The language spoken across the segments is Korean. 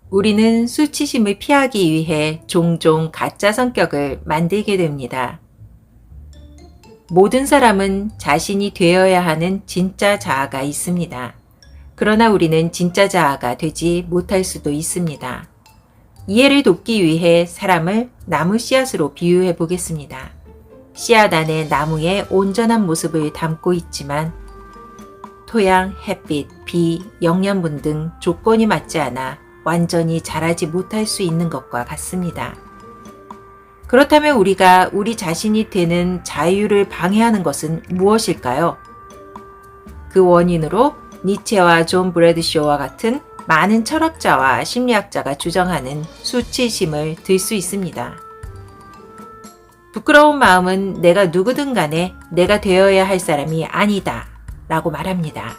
우리는 수치심을 피하기 위해 종종 가짜 성격을 만들게 됩니다. 모든 사람은 자신이 되어야 하는 진짜 자아가 있습니다. 그러나 우리는 진짜 자아가 되지 못할 수도 있습니다. 이해를 돕기 위해 사람을 나무 씨앗으로 비유해 보겠습니다. 씨앗 안에 나무의 온전한 모습을 담고 있지만 토양, 햇빛, 비, 영양분 등 조건이 맞지 않아 완전히 자라지 못할 수 있는 것과 같습니다. 그렇다면 우리가 우리 자신이 되는 자유를 방해하는 것은 무엇일까요? 그 원인으로 니체와 존 브래드쇼와 같은 많은 철학자와 심리학자가 주장하는 수치심을 들 수 있습니다. 부끄러운 마음은 내가 누구든 간에 내가 되어야 할 사람이 아니다 라고 말합니다.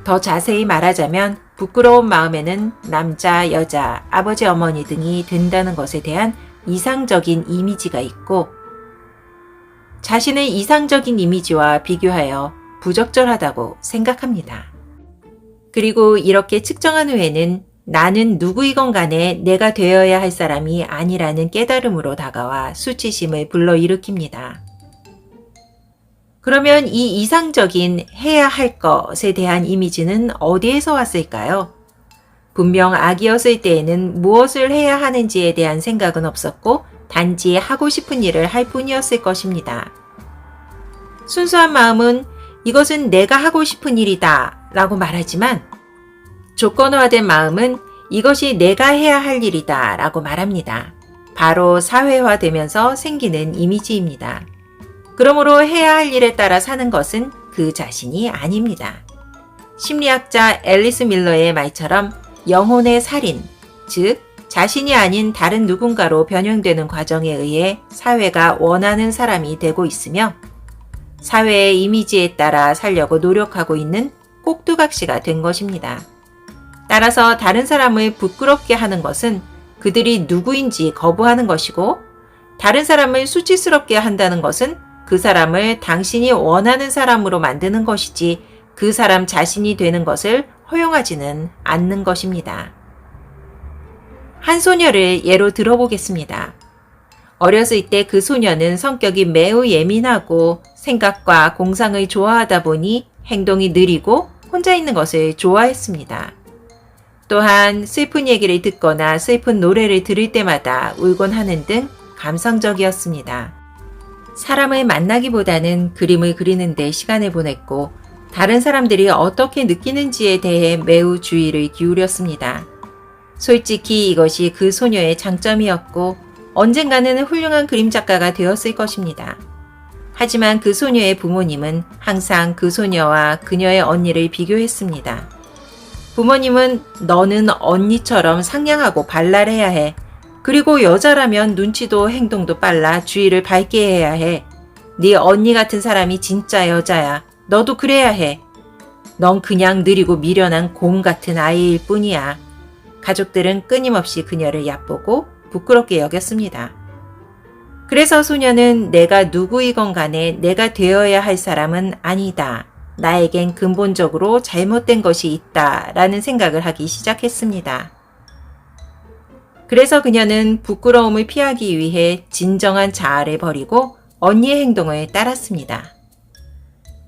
더 자세히 말하자면 부끄러운 마음에는 남자, 여자, 아버지, 어머니 등이 된다는 것에 대한 이상적인 이미지가 있고 자신의 이상적인 이미지와 비교하여 부적절하다고 생각합니다. 그리고 이렇게 측정한 후에는 나는 누구이건 간에 내가 되어야 할 사람이 아니라는 깨달음으로 다가와 수치심을 불러일으킵니다. 그러면 이 이상적인 해야 할 것에 대한 이미지는 어디에서 왔을까요? 분명 아기였을 때에는 무엇을 해야 하는지에 대한 생각은 없었고 단지 하고 싶은 일을 할 뿐이었을 것입니다. 순수한 마음은 이것은 내가 하고 싶은 일이다 라고 말하지만 조건화된 마음은 이것이 내가 해야 할 일이다 라고 말합니다. 바로 사회화되면서 생기는 이미지입니다. 그러므로 해야 할 일에 따라 사는 것은 그 자신이 아닙니다. 심리학자 앨리스 밀러의 말처럼 영혼의 살인, 즉 자신이 아닌 다른 누군가로 변형되는 과정에 의해 사회가 원하는 사람이 되고 있으며 사회의 이미지에 따라 살려고 노력하고 있는 꼭두각시가 된 것입니다. 따라서 다른 사람을 부끄럽게 하는 것은 그들이 누구인지 거부하는 것이고 다른 사람을 수치스럽게 한다는 것은 그 사람을 당신이 원하는 사람으로 만드는 것이지 그 사람 자신이 되는 것을 허용하지는 않는 것입니다. 한 소녀를 예로 들어보겠습니다. 어렸을 때 그 소녀는 성격이 매우 예민하고 생각과 공상을 좋아하다 보니 행동이 느리고 혼자 있는 것을 좋아했습니다. 또한 슬픈 얘기를 듣거나 슬픈 노래를 들을 때마다 울곤 하는 등 감성적이었습니다. 사람을 만나기보다는 그림을 그리는 데 시간을 보냈고 다른 사람들이 어떻게 느끼는지에 대해 매우 주의를 기울였습니다. 솔직히 이것이 그 소녀의 장점이었고 언젠가는 훌륭한 그림 작가가 되었을 것입니다. 하지만 그 소녀의 부모님은 항상 그 소녀와 그녀의 언니를 비교했습니다. 부모님은 너는 언니처럼 상냥하고 발랄해야 해. 그리고 여자라면 눈치도 행동도 빨라 주위를 밝게 해야 해. 네 언니 같은 사람이 진짜 여자야. 너도 그래야 해. 넌 그냥 느리고 미련한 곰 같은 아이일 뿐이야. 가족들은 끊임없이 그녀를 얕보고 부끄럽게 여겼습니다. 그래서 소녀는 내가 누구이건 간에 내가 되어야 할 사람은 아니다. 나에겐 근본적으로 잘못된 것이 있다 라는 생각을 하기 시작했습니다. 그래서 그녀는 부끄러움을 피하기 위해 진정한 자아를 버리고 언니의 행동을 따랐습니다.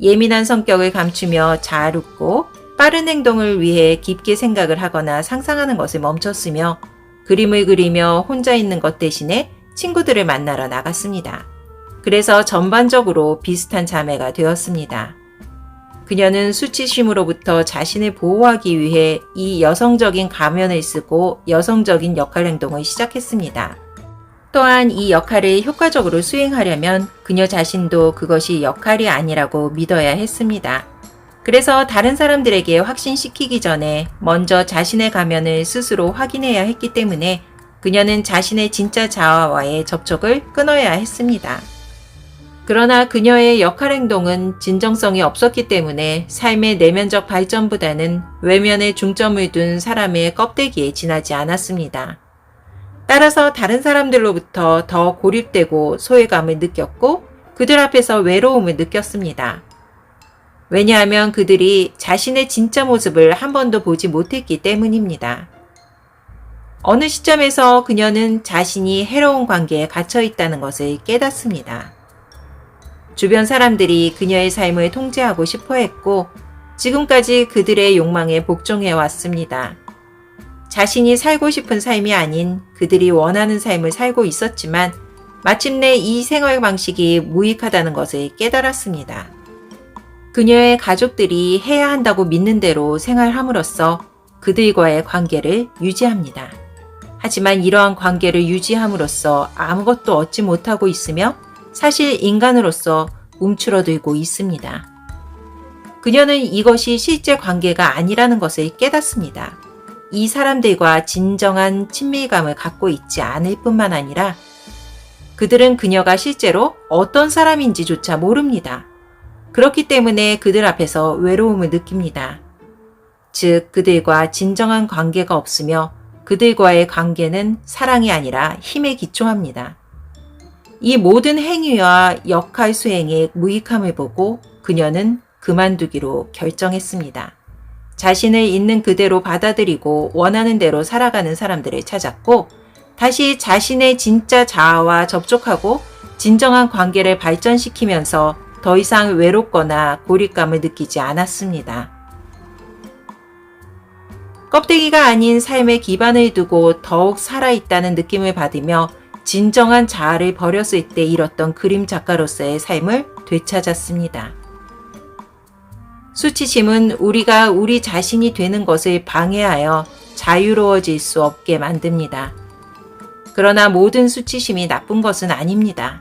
예민한 성격을 감추며 잘 웃고 빠른 행동을 위해 깊게 생각을 하거나 상상하는 것을 멈췄으며 그림을 그리며 혼자 있는 것 대신에 친구들을 만나러 나갔습니다. 그래서 전반적으로 비슷한 자매가 되었습니다. 그녀는 수치심으로부터 자신을 보호하기 위해 이 여성적인 가면을 쓰고 여성적인 역할 행동을 시작했습니다. 또한 이 역할을 효과적으로 수행하려면 그녀 자신도 그것이 역할이 아니라고 믿어야 했습니다. 그래서 다른 사람들에게 확신시키기 전에 먼저 자신의 가면을 스스로 확인해야 했기 때문에 그녀는 자신의 진짜 자아와의 접촉을 끊어야 했습니다. 그러나 그녀의 역할 행동은 진정성이 없었기 때문에 삶의 내면적 발전보다는 외면에 중점을 둔 사람의 껍데기에 지나지 않았습니다. 따라서 다른 사람들로부터 더 고립되고 소외감을 느꼈고 그들 앞에서 외로움을 느꼈습니다. 왜냐하면 그들이 자신의 진짜 모습을 한 번도 보지 못했기 때문입니다. 어느 시점에서 그녀는 자신이 해로운 관계에 갇혀 있다는 것을 깨닫습니다. 주변 사람들이 그녀의 삶을 통제하고 싶어 했고 지금까지 그들의 욕망에 복종해 왔습니다. 자신이 살고 싶은 삶이 아닌 그들이 원하는 삶을 살고 있었지만 마침내 이 생활 방식이 무익하다는 것을 깨달았습니다. 그녀의 가족들이 해야 한다고 믿는 대로 생활함으로써 그들과의 관계를 유지합니다. 하지만 이러한 관계를 유지함으로써 아무것도 얻지 못하고 있으며 사실 인간으로서 움츠러들고 있습니다. 그녀는 이것이 실제 관계가 아니라는 것을 깨닫습니다. 이 사람들과 진정한 친밀감을 갖고 있지 않을 뿐만 아니라 그들은 그녀가 실제로 어떤 사람인지조차 모릅니다. 그렇기 때문에 그들 앞에서 외로움을 느낍니다. 즉, 그들과 진정한 관계가 없으며 그들과의 관계는 사랑이 아니라 힘에 기초합니다. 이 모든 행위와 역할 수행의 무익함을 보고 그녀는 그만두기로 결정했습니다. 자신을 있는 그대로 받아들이고 원하는 대로 살아가는 사람들을 찾았고 다시 자신의 진짜 자아와 접촉하고 진정한 관계를 발전시키면서 더 이상 외롭거나 고립감을 느끼지 않았습니다. 껍데기가 아닌 삶의 기반을 두고 더욱 살아있다는 느낌을 받으며 진정한 자아를 버렸을 때 잃었던 그림 작가로서의 삶을 되찾았습니다. 수치심은 우리가 우리 자신이 되는 것을 방해하여 자유로워질 수 없게 만듭니다. 그러나 모든 수치심이 나쁜 것은 아닙니다.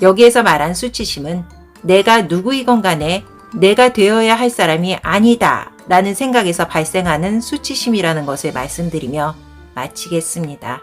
여기에서 말한 수치심은 내가 누구이건 간에 내가 되어야 할 사람이 아니다 라는 생각에서 발생하는 수치심이라는 것을 말씀드리며 마치겠습니다.